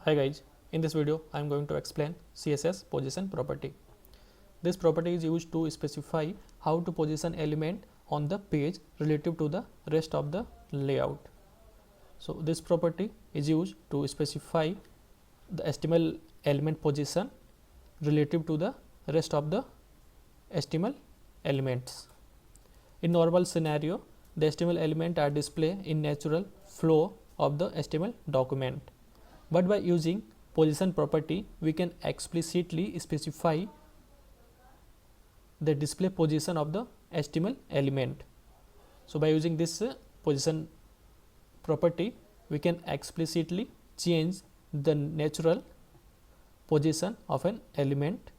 Hi guys, in this video I am going to explain CSS position property. This property is used to specify how to position element on the page relative to the rest of the layout. So this property is used to specify the HTML element position relative to the rest of the HTML elements. In normal scenario, the HTML element are displayed in natural flow of the HTML document. But by using position property, we can explicitly specify the display position of the HTML element. So by using this position property, we can explicitly change the natural position of an element.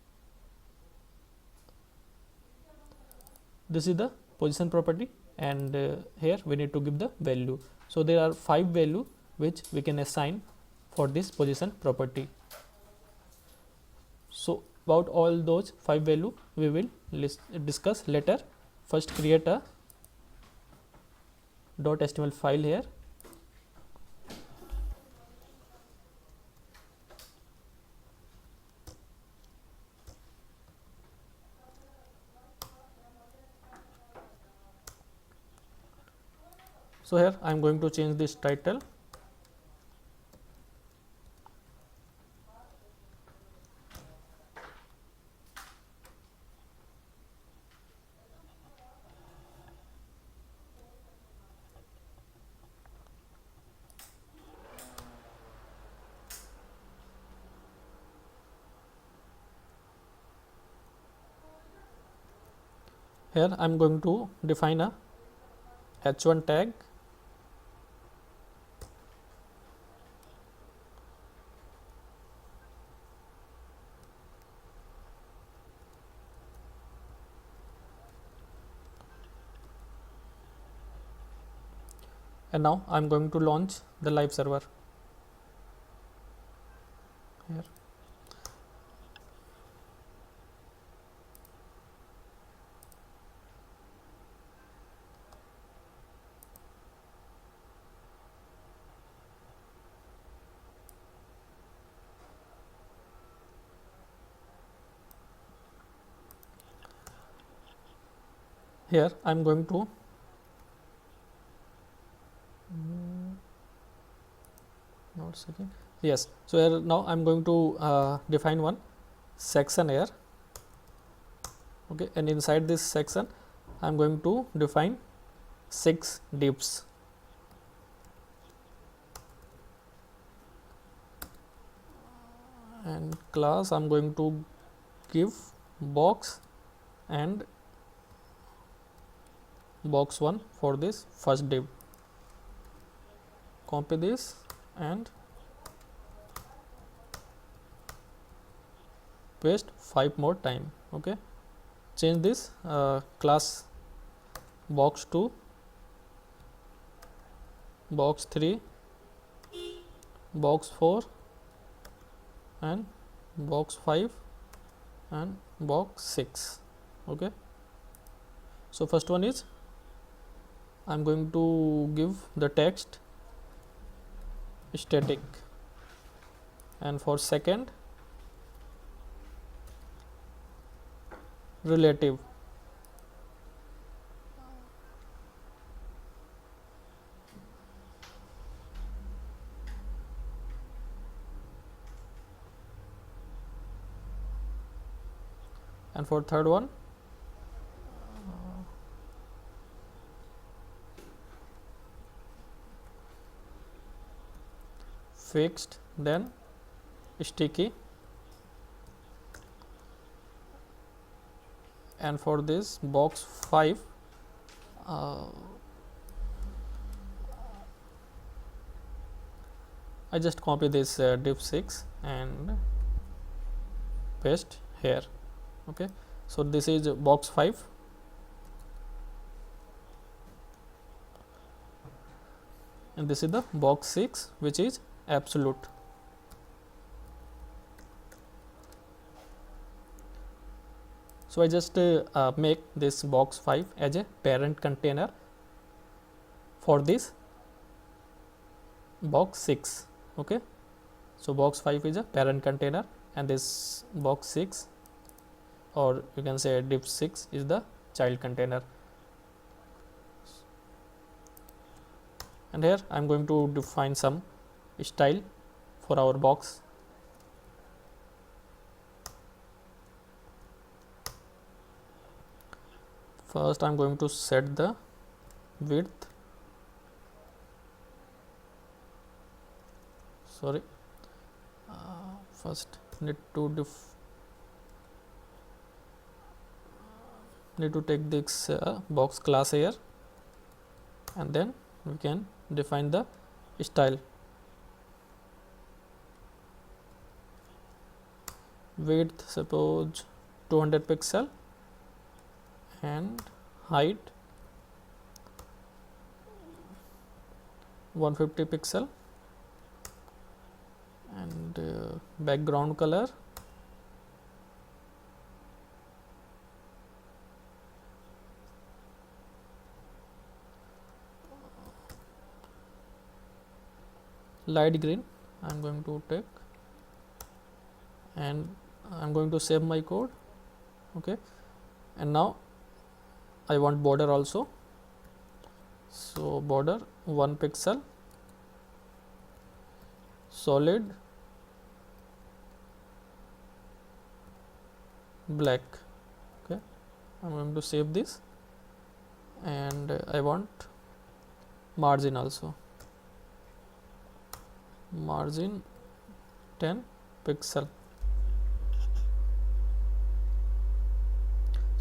This is the position property, and here we need to give the value. So there are 5 values which we can assign for this position property. So about all those 5 values we will discuss later. First, create a .html file here. So here I am going to change this title. Here I am going to define a h1 tag, and now I am going to launch the live server here. Here I am going to yes. So here now I am going to define one section here. Okay, and inside this section I am going to define 6 divs. And class I am going to give box and box 1 for this first div. Copy this and paste 5 more time. Okay, change this class box 2, box 3, box 4 and box 5 and box 6. Okay, so first one is I am going to give the text static, and for second relative, and for third one fixed, then sticky, and for this box 5 I just copy this div 6 and paste here. Okay, so this is box 5, and this is the box 6 which is absolute. So I just make this box 5 as a parent container for this box 6. Okay, So box 5 is a parent container, and this box 6, or you can say div 6, is the child container. And here I am going to define some style for our box. First I am going to set the width, first need to take this box class here, and then we can define the style. Width suppose 200 pixel and height 150 pixel, and background color light green I am going to take, and I am going to save my code. Okay, and now I want border also, so border 1 pixel, solid black. Okay, I am going to save this, and I want margin also, margin 10 pixel.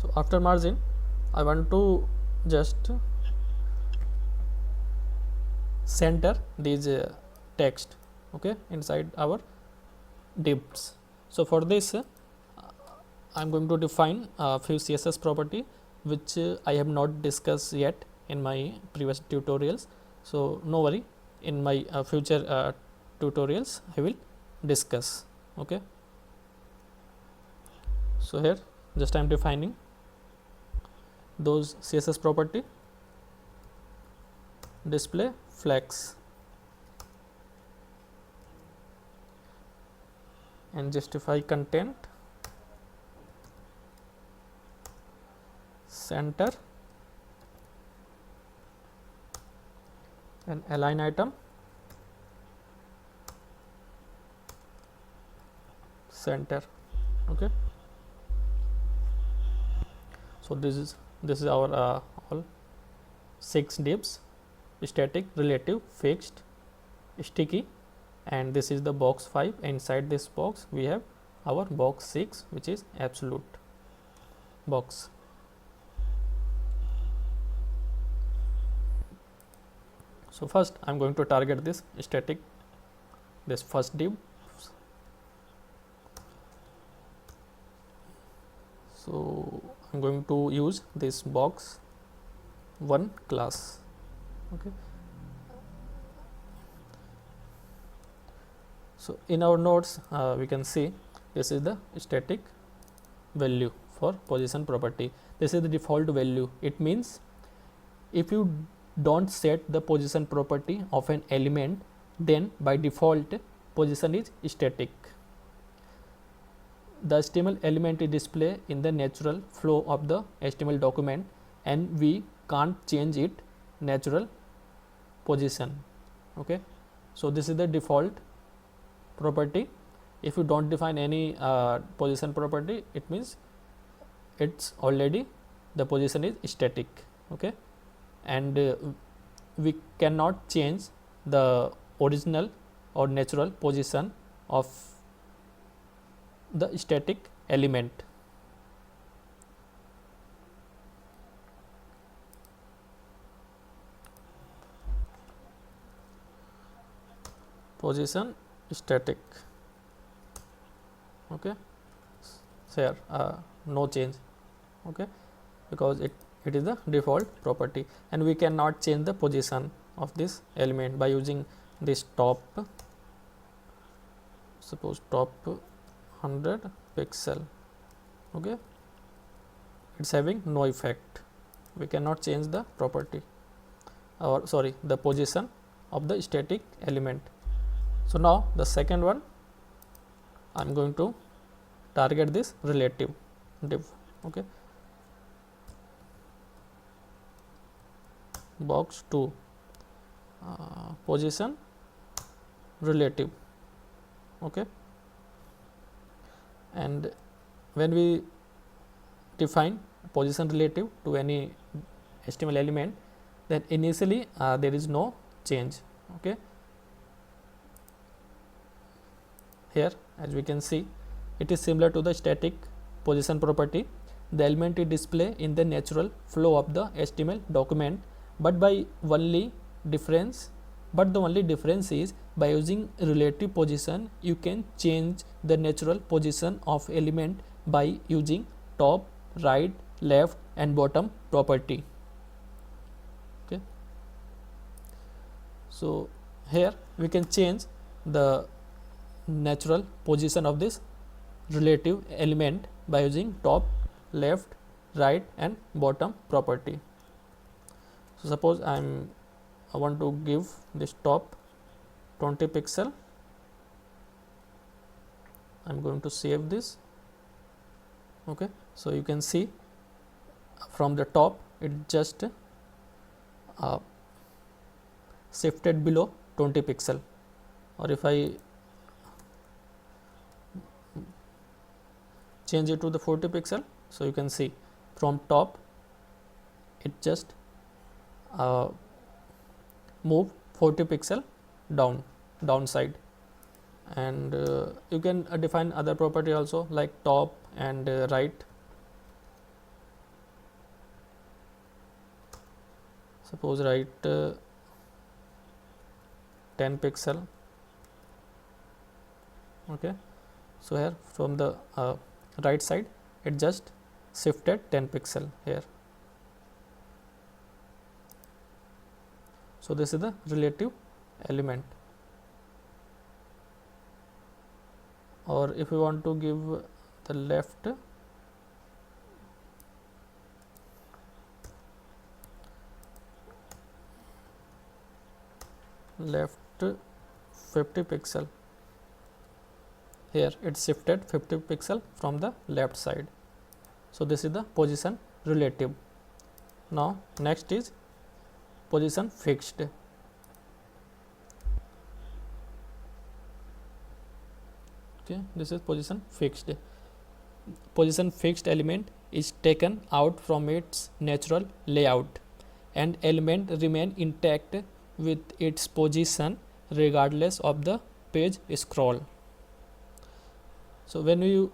So after margin I want to just center these text, okay, inside our divs. So for this I am going to define a few CSS property which I have not discussed yet in my previous tutorials. So no worry, in my future tutorials I will discuss. Okay, so here just I am defining those CSS property. Display flex and justify content, center, and align item, center. Okay, so this is our all 6 divs: static, relative, fixed, sticky, and this is the box 5. Inside this box we have our box 6, which is absolute box. So first I am going to target this static, this first div. So I am going to use this box 1 class. Okay, so in our nodes we can see this is the static value for position property. This is the default value. It means if you don't set the position property of an element, then by default position is static. The HTML element is displayed in the natural flow of the HTML document, and we can't change it natural position. Okay, so this is the default property. If you don't define any position property, it means it's already the position is static. Okay, and we cannot change the original or natural position of the static element. Position static. Okay, so here no change. Okay, because it is the default property, and we cannot change the position of this element by using this top, suppose top 100 pixel. Okay, it's having no effect. We cannot change the property, or sorry, the position of the static element. So now the second one, I'm going to target this relative div. Okay, box 2 position relative. Okay, and when we define position relative to any HTML element, then initially there is no change. Okay, here as we can see, it is similar to the static position property. The element is displayed in the natural flow of the HTML document, but the only difference is by using relative position you can change the natural position of element by using top, right, left and bottom property. Okay, so here we can change the natural position of this relative element by using top, left, right and bottom property. So suppose I want to give this top 20 pixel. I'm going to save this. Okay, so you can see from the top it just shifted below 20 pixel, or if I change it to the 40 pixel, so you can see from top it just move 40 pixel downside, and you can define other property also like top and right. Suppose right 10 pixel. Okay, so here from the right side it just shifted 10 pixel here. So this is the relative element. Or if you want to give the left, left 50 pixel, here it shifted 50 pixel from the left side. So this is the position relative. Now next is position fixed. Okay, this is position fixed. Position fixed element is taken out from its natural layout and element remain intact with its position regardless of the page scroll. So when you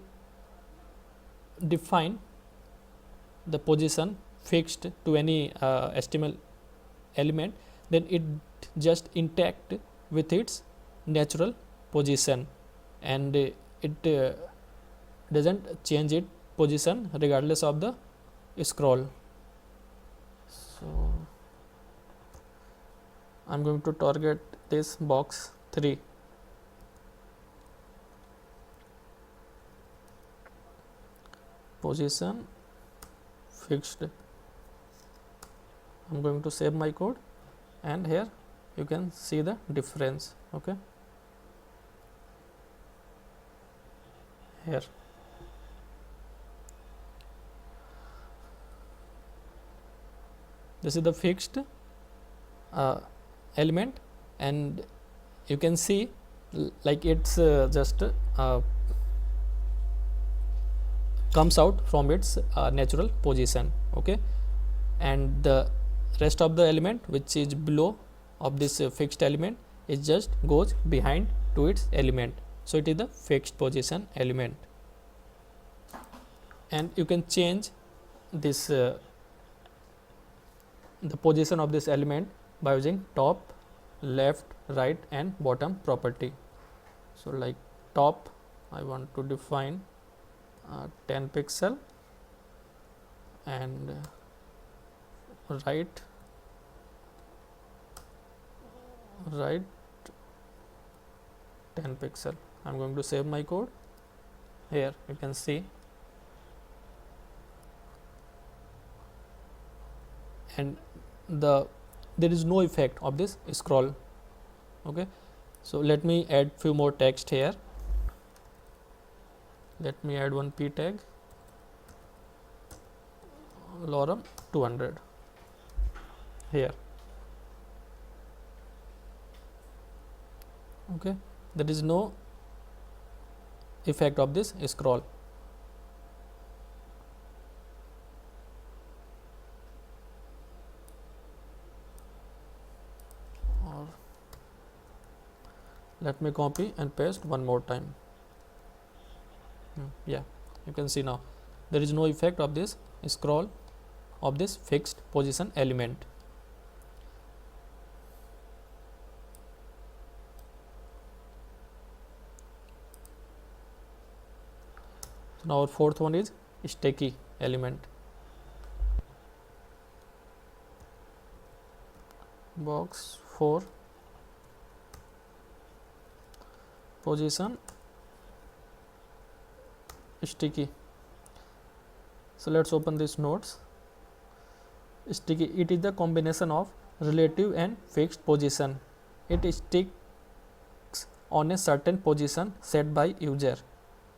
define the position fixed to any HTML element, then it just intact with its natural position and it doesn't change its position regardless of the scroll. So I'm going to target this box 3. Position fixed. I'm going to save my code, and here you can see the difference. Okay, here this is the fixed element, and you can see like it's just comes out from its natural position. Okay, and the rest of the element which is below of this fixed element, it just goes behind to its element. So it is the fixed position element, and you can change this the position of this element by using top, left, right and bottom property. So like top, I want to define 10 pixel, and right 10 pixel. I'm going to save my code. Here you can see, and there is no effect of this scroll. Okay, so let me add few more text here. Let me add one p tag, lorem 200 here. Okay, there is no effect of this scroll. Or let me copy and paste one more time. Yeah, you can see now there is no effect of this scroll of this fixed position element. So now our fourth one is sticky element. Box 4 position sticky. So let's open this notes. Sticky, it is the combination of relative and fixed position. It sticks on a certain position set by user.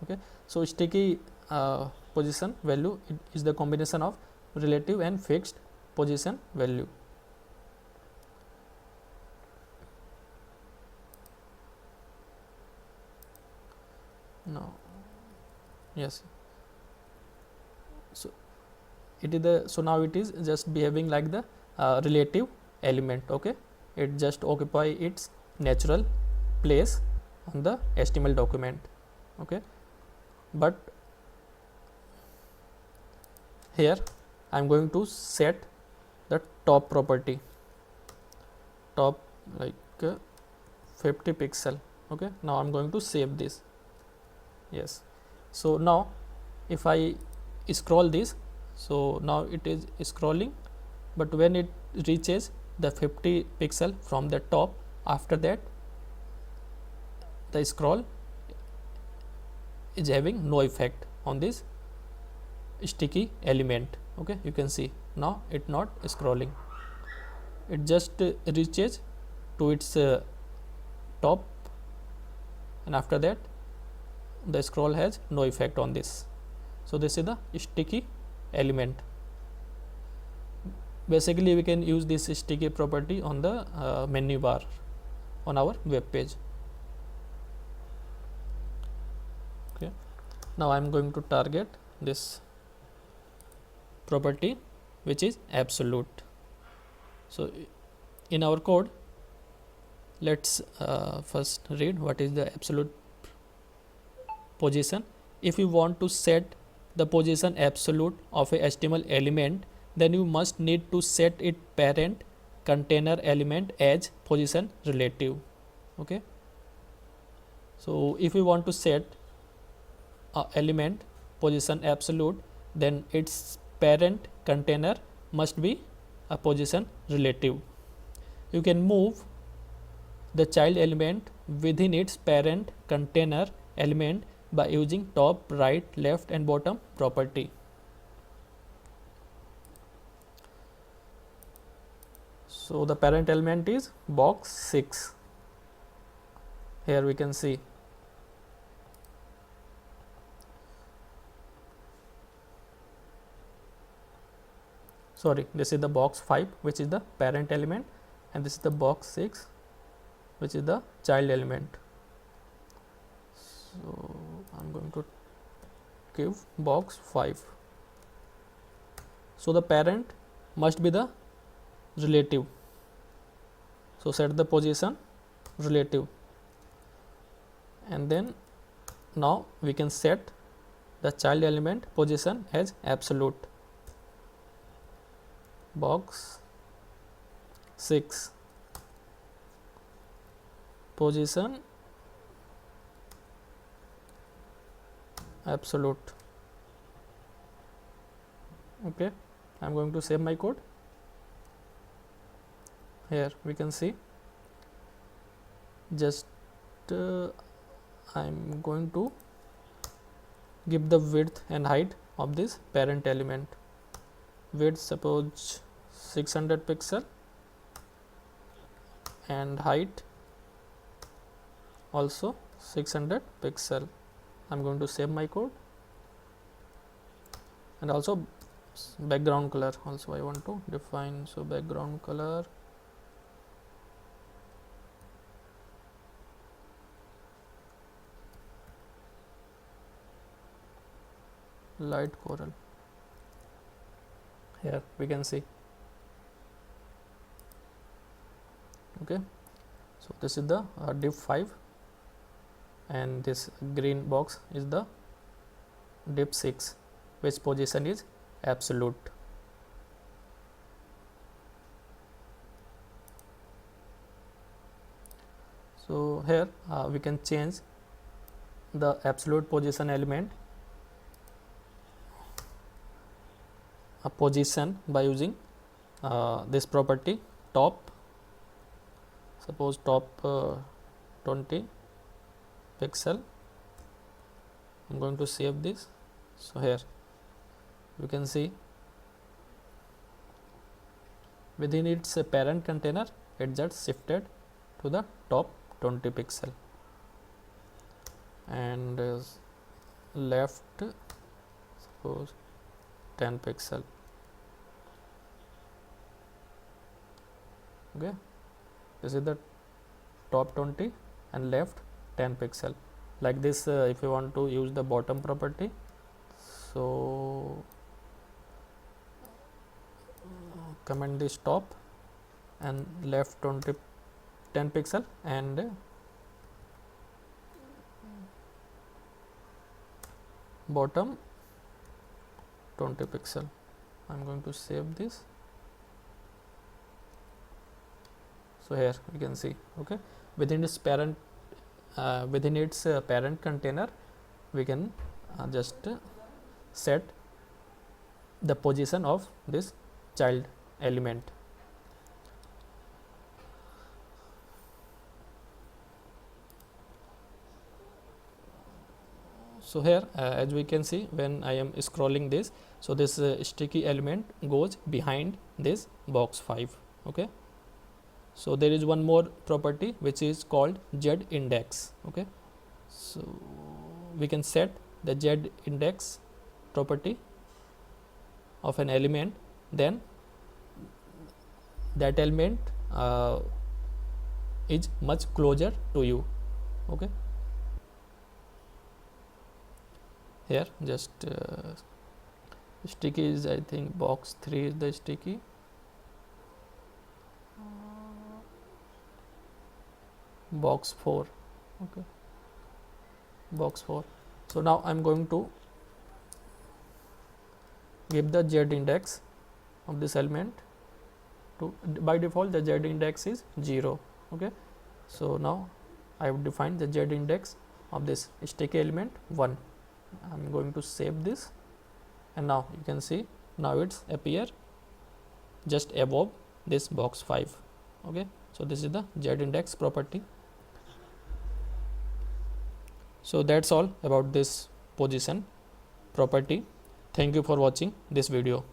Okay, so sticky position value, it is the combination of relative and fixed position value. Now, yes, so it is the, so now it is just behaving like the relative element. Okay, it just occupy its natural place on the HTML document. Okay, but here I am going to set the top property, top like 50 pixel. Okay, now I am going to save this. Yes, so now if I scroll this, so now it is scrolling, but when it reaches the 50 pixel from the top, after that the scroll is having no effect on this sticky element. Okay, you can see now it not scrolling, it just reaches to its top, and after that the scroll has no effect on this. So this is the sticky element. Basically we can use this sticky property on the menu bar on our web page. Okay, now I am going to target this property which is absolute. So in our code, let's first read what is the absolute position. If you want to set the position absolute of a HTML element, then you must need to set its parent container element as position relative. Okay, so if you want to set element position absolute, then its parent container must be a position relative. You can move the child element within its parent container element by using top, right, left and bottom property. So the parent element is box 6. Here we can see. Sorry, this is the box 5 which is the parent element, and this is the box 6 which is the child element. So I am going to give box 5. So the parent must be the relative. So set the position relative, and then now we can set the child element position as absolute. Box 6 position absolute. Okay, I am going to save my code. Here we can see, just I am going to give the width and height of this parent element. Width suppose 600 pixel and height also 600 pixel. I'm going to save my code, and also background color also I want to define. So background color, light coral. Here we can see. Okay, so this is the div 5, and this green box is the div 6, which position is absolute. So here we can change the absolute position element a position by using this property top. Suppose top 20 pixel. I'm going to save this. So here you can see within its parent container it just shifted to the top 20 pixel, and left suppose 10 pixel. Okay, this is the top 20 and left 10 pixel. Like this, if you want to use the bottom property, so comment this top and left 10 pixel and bottom 20 pixel. I'm going to save this. So here you can see, okay, within its parent container we can just set the position of this child element. So here as we can see, when I am scrolling this, so this sticky element goes behind this box 5. Okay, so there is one more property which is called Z index. Okay, so we can set the Z index property of an element, then that element is much closer to you. Okay, here just sticky is, I think box 3 is the sticky. Box 4. Okay, box 4. So now I'm going to give the Z index of this element to, by default the Z index is 0. Okay, so now I have defined the Z index of this sticky element 1. I'm going to save this, and now you can see now it's appear just above this box 5. Okay, so this is the Z index property. So that's all about this position property. Thank you for watching this video.